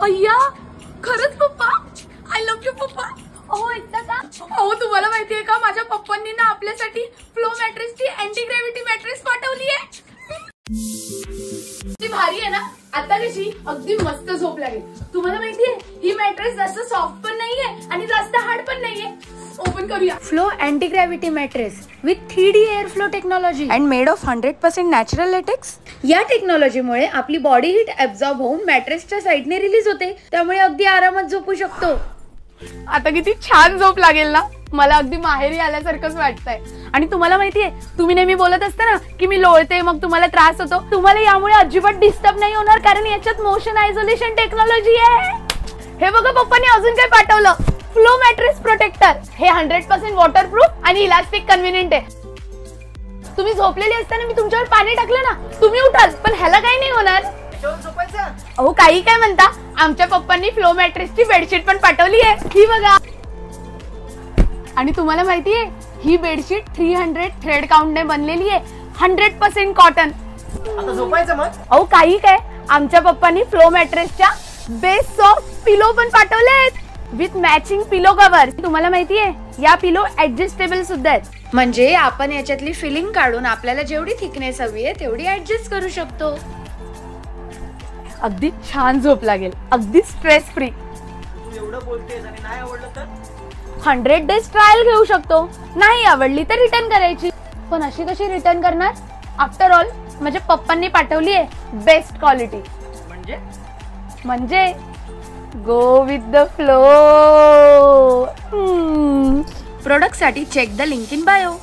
अय्या खरंच पप्पा, आय लव्ह यू पप्पा. अहो ऐकता का? अहो तुम्हाला माहितीये का, माझ्या पप्पांनी ना आपल्यासाठी फ्लो मॅट्रेसची अँटी ग्रॅव्हिटी मॅट्रेस पाठवली आहे. ती भारी आहे ना. आता कशी अगदी मस्त झोप लागेल. तुम्हाला माहितीये ही मॅट्रेस जास्त सॉफ्ट पण नाहीये आणि जास्त हार्ड पण नाहीये. ओपन करूया. Flow anti gravity mattress with 3D air flow technology and made of 100% natural latex. या टेक्नॉलॉजीमुळे आपली बॉडी हीट ऍब्झॉर्ब होऊन मॅट्रेसच्या साइडने रिलीज होते, त्यामुळे अगदी आरामात झोपू शकतो. आता किती छान झोप लागेल ना. मला अगदी माहेरी आल्यासारखंच वाटतंय. आणि तुम्हाला माहितीये, तुम्ही नेहमी बोलत असता ना की मी लोळते मग तुम्हाला त्रास होतो. तुम्हाला यामुळे अजिबात डिस्टर्ब नाही होणार, कारण याच्यात मोशन आयसोलेशन टेक्नॉलॉजी आहे. हे बघा पप्पांनी अजून काय पाठवलं. Flow mattress protector. हे 100% वॉटरप्रूफ आणि इलास्टिक कन्व्हिनियंट आहे. तुम्ही झोपलेली असताना मी तुमच्यावर पाणी टाकलं ना, तुम्ही उठाल पण ह्याला काही नाही होणार. अहो काही काय म्हणता, आमच्या पप्पांनी फ्लो मॅट्रेसची बेडशीट पण पाठवली आहे. ही बघा. आणि तुम्हाला माहितीये, ही बेडशीट 300 थ्रेड काउंटने बनलेली आहे. 100% कॉटन. आता झोपायचं मग? अहो काही काय, आमच्या पप्पांनी फ्लो मॅट्रेसच्या बेस्ट सॉफ्ट पिलो पण पाठवले आहेत विथ मॅचिंग पिलो कव्हर. तुम्हाला माहितीये, या पिलो ऍडजस्टेबल सुद्धा आहेत. म्हणजे आपण याच्यातली फिलिंग काढून आपल्याला जेवढी थिकनेस हवी आहे तेवढी ऍडजस्ट करू शकतो. अगदी छान झोप लागेल, अगदी स्ट्रेस फ्री. तू एवढं बोलतेस आणि नाही आवडलं तर? 100 डेज ट्रायल घेऊ शकतो. नाही आवडली तर रिटर्न करायची. पण अशी कशी रिटर्न करणार? आफ्टर ऑल माझ्या पप्पांनी पाठवली आहे बेस्ट क्वालिटी. म्हणजे go with the flow. Product साठी check the link in bio.